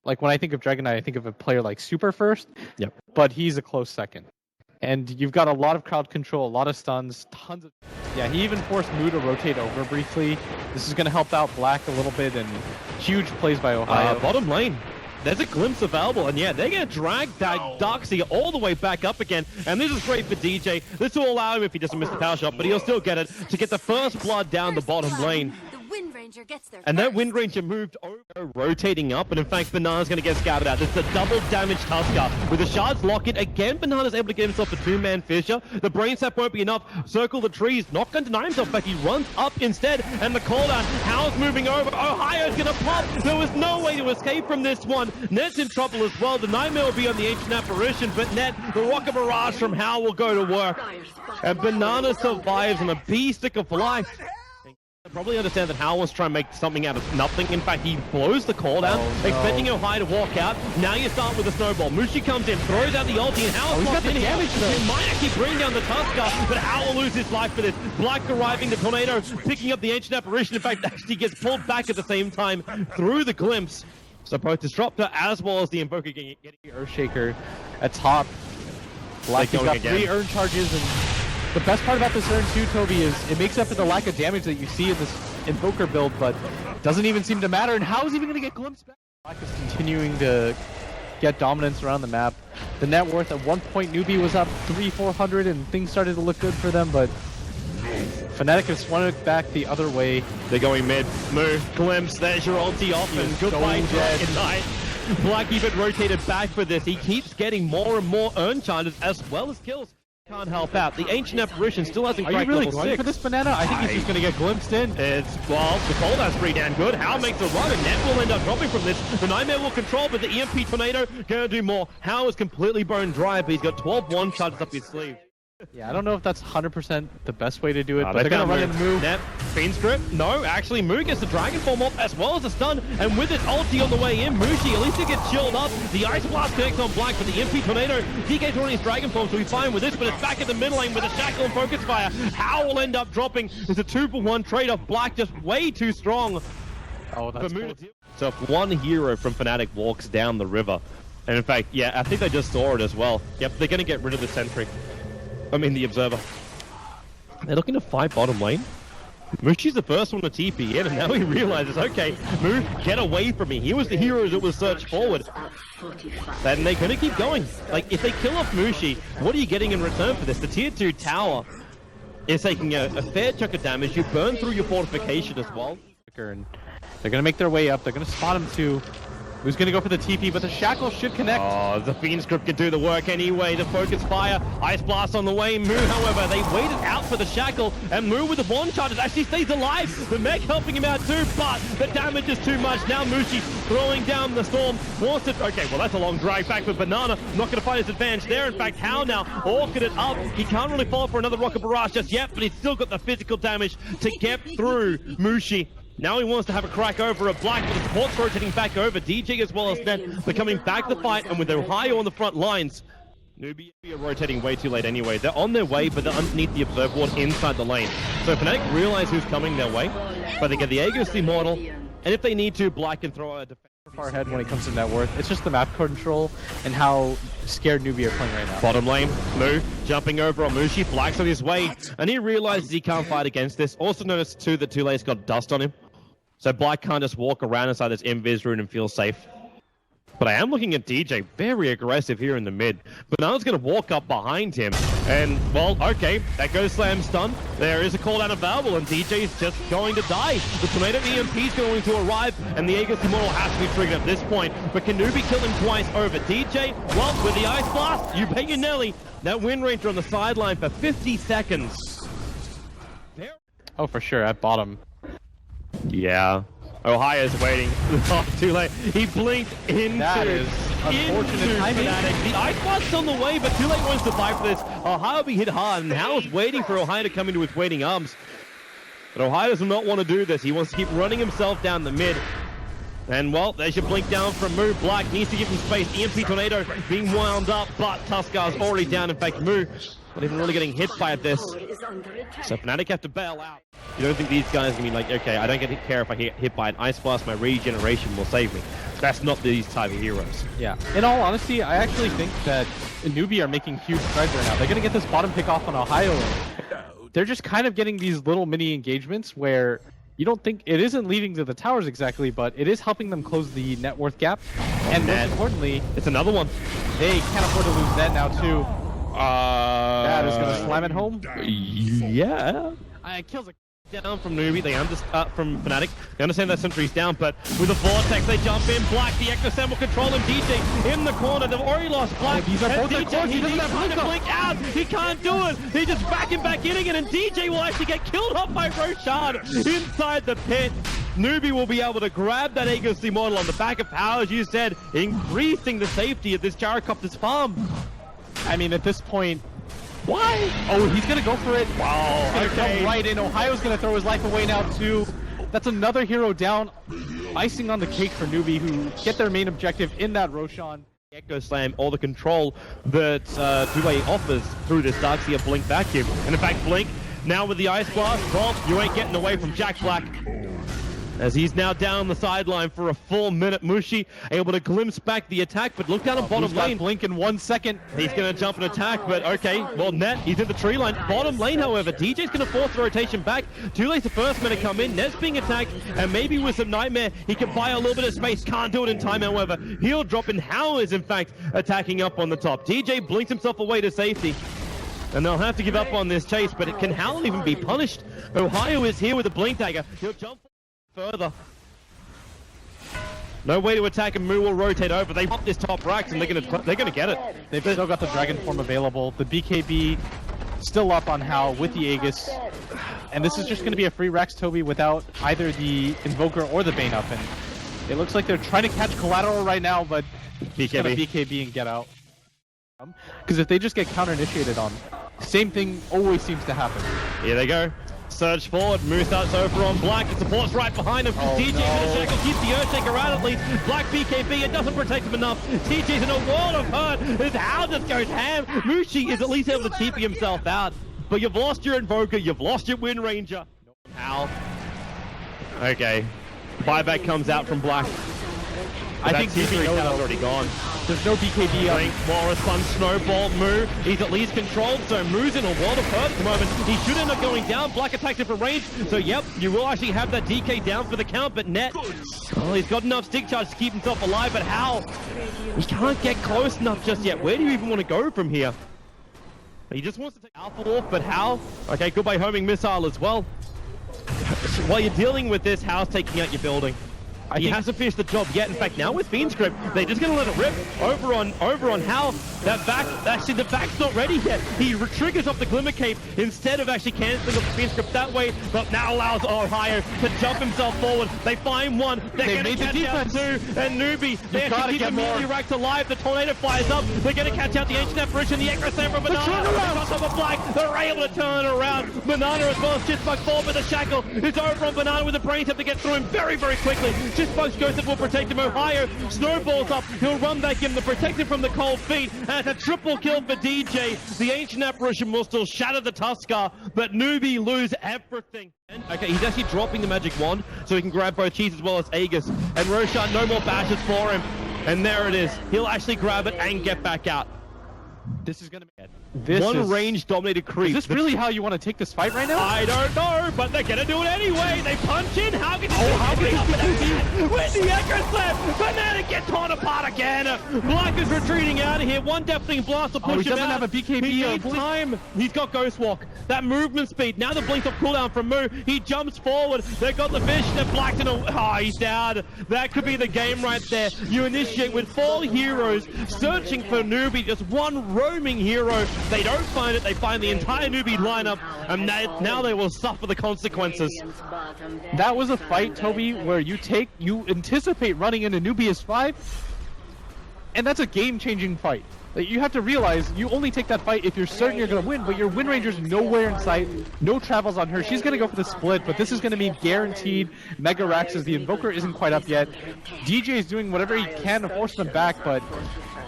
Like when I think of Dragon Knight, I think of a player like Super first. Yep. But he's a close second. And you've got a lot of crowd control, a lot of stuns, tons of... Yeah, he even forced Mu to rotate over briefly. This is going to help out Black a little bit, and huge plays by Ohaiyo. Bottom lane. There's a glimpse available, and yeah, they're going to drag that Darkseer all the way back up again, and this is great for DJ. This will allow him, if he doesn't miss the power shot, but he'll still get it, to get the first blood down the bottom lane. And that Wind Ranger moved over, rotating up, and in fact, Banana's going to get scouted out. It's a double damage Tusker. With the shards lock it, again, Banana's able to get himself a two-man fissure. The brain sap won't be enough. Circle the trees, not going to deny himself, but he runs up instead, and the cooldown, How's moving over. Ohio's going to pop. There was no way to escape from this one. Net's in trouble as well. The Nightmare will be on the Ancient Apparition, but Net, the Rocket Barrage from How will go to work. And Banana survives on a B-stick of life. I probably understand that Hal wants to try and make something out of nothing. In fact, he blows the call down, expecting Ohaiyo to walk out. Now you start with a snowball. Mushi comes in, throws out the ulti, and Hal's locked in here. He might actually bring down the Tusker, but Hal will lose his life for this. Black arriving, the Tornado picking up the Ancient Apparition. In fact, actually gets pulled back at the same time through the glimpse. So both Disruptor as well as the Invoker getting Earthshaker at top. Black has got 3 Urn charges, and the best part about this Urn too, Toby, is it makes up for the lack of damage that you see in this Invoker build, but doesn't even seem to matter. And how is he even going to get glimpsed back? Black is continuing to get dominance around the map. The net worth at one point, Newbee was up 300-400, and things started to look good for them, but Fnatic has swung it back the other way. They're going mid. Move, glimpse, there's your ulti off, and goodbye, Dragon Knight. Black even rotated back for this. He keeps getting more and more Urn charges as well as kills. Can't help out. The Ancient Apparition still hasn't cracked level 6. Are you really going for this Banana? I think he's just going to get glimpsed in. It's, well, the cooldown's pretty damn good. How makes a run, and Net will end up dropping from this. The Nightmare will control, but the EMP Tornado going to do more. How is completely bone dry, but he's got 12 one charges up his sleeve. Yeah, I don't know if that's 100% the best way to do it, but they're going to run in Mu. Net, Fiend Strip. No, actually, Mu gets the Dragon Form off as well as the stun, and with his ulti on the way in, Mushi, at least he gets chilled up. The Ice Blast connects on Black for the EMP Tornado. DK's running his Dragon Form, so he's fine with this, but it's back at the mid lane with a Shackle and Focus Fire. How will end up dropping? It's a 2-for-1 trade-off. Black just way too strong. Oh, that's cool. So if one hero from Fnatic walks down the river, and in fact, yeah, I think they just saw it as well. Yep, they're going to get rid of the Sentry. I mean, the Observer. They're looking to fight bottom lane. Mushi's the first one to TP in, and now he realizes, okay, Mu, get away from me. He was the hero that was searched forward. And they're going to keep going. Like, if they kill off Mushi, what are you getting in return for this? The tier 2 tower is taking a fair chunk of damage. You burn through your fortification as well. And they're going to make their way up. They're going to spot him too. Who's going to go for the TP, but the Shackle should connect. Oh, the Fiend Script can do the work anyway. The Focus Fire, Ice Blast on the way. Mu, however, they waited out for the Shackle, and Mu with the Bond Charges actually stays alive. The mech helping him out too, but the damage is too much. Now Mushi throwing down the Storm. Wants to... Okay, well, that's a long drag back with Banana. Not going to find his advantage there. In fact, How now orchid it up. He can't really fall for another Rocket Barrage just yet, but he's still got the physical damage to get through Mushi. Now he wants to have a crack over a Black, but the support's rotating back over. DJ as well as Net becoming back to fight, and with Ohaiyo on the front lines, Newbee are rotating way too late anyway. They're on their way, but they're underneath the Observe Ward inside the lane. So Fnatic realize who's coming their way, but they get the Aegis Immortal, and if they need to, Black can throw a defense. Far ahead when it comes to net worth. It's just the map control and how scared Newbee are playing right now. Bottom lane, Mu jumping over on Mushi. Black's on his way, and he realizes he can't fight against this. Also noticed too that Tule's got dust on him. So Black can't just walk around inside this invis rune and feel safe. But I am looking at DJ, very aggressive here in the mid. Banana's going to walk up behind him. And, well, okay, that goes Slam Stun. There is a cooldown available, and DJ's just going to die. The Tornado EMP is going to arrive, and the Aegis Immortal has to be triggered at this point. But can Newbee kill him twice over? DJ, well, with the Ice Blast, you pay your Nelly. That Wind Ranger on the sideline for 50 seconds. Oh, for sure, at bottom. Yeah. Ohio's waiting. Oh, too late. He blinked into unfortunate timing. Fnatic. The Ice Blast's on the way, but too late wants to fight for this. Ohaiyo be hit hard, and Hal's waiting for Ohaiyo to come into his waiting arms. But Ohaiyo does not want to do this. He wants to keep running himself down the mid. And, well, there's your blink down from Mu. Black needs to give him space. EMP Tornado being wound up, but Tuskar's already down. In fact, Mu not even really getting hit by this. So Fnatic have to bail out. You don't think these guys are going to be like, okay, I don't care if I get hit by an Ice Blast, my regeneration will save me. That's not these type of heroes. Yeah. In all honesty, I actually think that Newbee are making huge strides right now. They're going to get this bottom pick off on Ohaiyo. They're just kind of getting these little mini engagements where you don't think it isn't leading to the towers exactly, but it is helping them close the net worth gap. And most importantly, it's another one. They can't afford to lose net now too. That is going to slam it home. Yeah. It kills it. Down from Newbee, they from Fnatic. They understand that sentry's down, but with the Vortex, they jump in. Black, the Echo Sam will control him. DJ in the corner. They've already lost Black. These are both DJ, the cores. he needs to blink out. He can't do it. He's just backing back in again, and DJ will actually get killed off by Roshan inside the pit. Newbee will be able to grab that Aegis model on the back of power, as you said, increasing the safety of this Gyrocopter's farm. I mean, at this point, why? Oh, he's gonna go for it. Wow. He's gonna come right in. Ohio's gonna throw his life away now too. That's another hero down. Icing on the cake for Newbee, who get their main objective in that Roshan. Echo Slam, all the control that Dewey offers through this Darkseer Blink vacuum. And in fact, Blink, now with the Ice Blast, well, you ain't getting away from Jack Black. As he's now down the sideline for a full minute. Mushi able to glimpse back the attack, but look down on bottom lane. Blink in 1 second. He's going to jump and attack, but okay, well, net, he's in the tree line. Bottom lane, however, DJ's going to force the rotation back. Too late the first man to come in. Net's being attacked, and maybe with some Nightmare, he can buy a little bit of space. Can't do it in time, however. He'll drop, and Hao is, in fact, attacking up on the top. DJ blinks himself away to safety. And they'll have to give up on this chase, but can Hao even be punished? Ohaiyo is here with a Blink Dagger. He'll jump further. No way to attack, and Mu will rotate over. They want this top racks, and they're gonna get it. They've still got the Dragon form available. The BKB still up on Hao with the Aegis, and this is just gonna be a free Rex Toby without either the Invoker or the Bane up. And it looks like they're trying to catch collateral right now, but just gonna BKB and get out. Because if they just get counter-initiated on, same thing always seems to happen. Here they go. Surge forward, Mu starts over on Black, the support's right behind him. DJ Shackle keeps the Earthshaker out at least. Black BKB, it doesn't protect him enough. TJ's in a world of hurt. His Hao just goes ham. Mushi is at least able to TP himself out. But you've lost your Invoker, you've lost your Wind Ranger. Hao. Okay. Buyback comes out from Black. I think TP is already gone. There's no BKB up. Morris Fun Snowball, Mu. He's at least controlled, so Mu's in a world of hurt at the moment. He should end up going down. Black attacks him from range. So yep, you will actually have that DK down for the count, but Net, well, he's got enough stick charge to keep himself alive, but Hao? He can't get close enough just yet. Where do you even want to go from here? He just wants to take Alpha off, but Hao? Okay, goodbye homing missile as well. While you're dealing with this, Hao's taking out your building. He hasn't finished the job yet. In fact, now with Fiend's Grip, they're just going to let it rip over on Hao. That back, actually the back's not ready yet. He triggers off the Glimmer Cape instead of actually cancelling off the Fiend's Grip that way, but now allows Ohaiyo to jump himself forward. They find one. They're going to catch out two. And Newbee, they actually keep immediately racked alive. The Tornado fires up. They're going to catch out the Ancient Apparition, the Echo Sam from Banana. On top of Black, they're able to turn around. Banana as well as Chitbug forward, but the Shackle is over on Banana with the brain tap to get through him very, very quickly. Chitbug's Ghost that will protect him. Ohaiyo snowballs up. He'll run back in to protect him from the cold feet. And it's a triple kill for DJ. The Ancient Apparition will still shatter the Tuskar, but Newbee lose everything. Okay, he's actually dropping the Magic Wand so he can grab both Cheese as well as Aegis. And Roshan, no more bashes for him. And there it is. He'll actually grab it and get back out. This is going to be one range-dominated creep. Is this really how you want to take this fight right now? I don't know, but they're going to do it anyway. They punch in. How can with the Echo Slam, Fnatic gets torn apart again. Black is retreating out of here. One Deathling Blast to push him out. He doesn't have a BKB. He needs time. He's got Ghost Walk. That movement speed. Now the blink of cooldown from Mu. He jumps forward. They've got the Vision and Black's in a... Oh, he's down. That could be the game right there. You initiate with 4 heroes searching for Newbee. Just one roaming hero. They don't find it. They find the entire Newbee lineup, and now they will suffer the consequences. That was a fight, Toby, where you anticipate running into Newbee as 5, and that's a game-changing fight. Like, you have to realize you only take that fight if you're certain you're going to win, but your Wind Ranger's nowhere in sight, no travels on her. She's going to go for the split, but this is going to mean guaranteed Mega Racks as the Invoker isn't quite up yet. DJ is doing whatever he can to force them back, but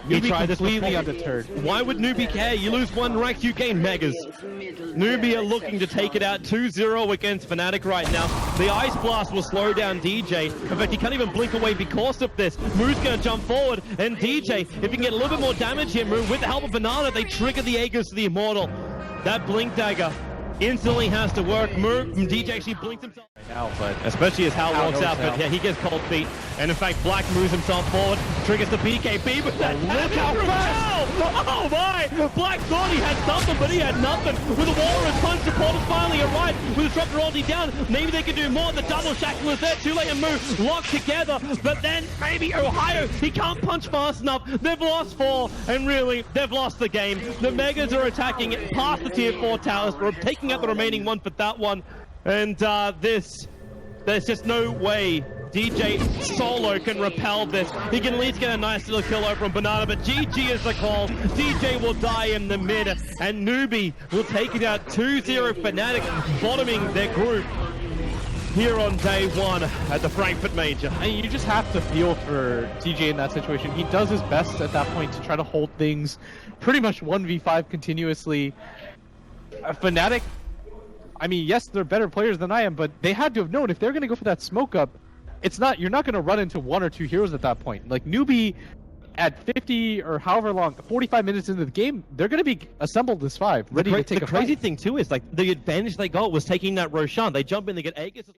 He Newbee tried this completely before. undeterred. Why would Newbee care? You lose one rank, you gain megas. Newbee are looking to take it out 2-0 against Fnatic right now. The Ice Blast will slow down DJ. In fact, he can't even blink away because of this. Moo's going to jump forward, and DJ, if he can get a little bit more damage here, Moo, with the help of Banana, they trigger the Aegis to the Immortal. That blink dagger instantly has to work. DJ actually blinked himself Now, but especially as Hal walks out, but yeah, he gets cold feet. And in fact, Black moves himself forward, triggers the BKB, but that look how fast! Oh my! Black thought he had something, but he had nothing. With a Walrus punch, support is finally arrived. With a Disruptor ulti down, maybe they can do more. The double shackle is there. Too late and move locked together, but then maybe Ohaiyo, he can't punch fast enough. They've lost 4, and really, they've lost the game. The Megas are attacking past the tier 4 towers. We're taking out the remaining one for that one. And there's just no way DJ solo can repel this. He can at least get a nice little kill over on Banana, but GG is the call. DJ will die in the mid, and Newbee will take it out 2-0. Fnatic bottoming their group here on day 1 at the Frankfurt Major. And you just have to feel for TJ in that situation. He does his best at that point to try to hold things pretty much 1v5 continuously. Fnatic, I mean, yes, they're better players than I am, but they had to have known if they're going to go for that smoke up, you're not going to run into 1 or 2 heroes at that point. Like Newbee at 50 or however long, 45 minutes into the game, they're going to be assembled as 5, ready to take a fight. The crazy thing too is like the advantage they got was taking that Roshan. They jump in, they get Aegis.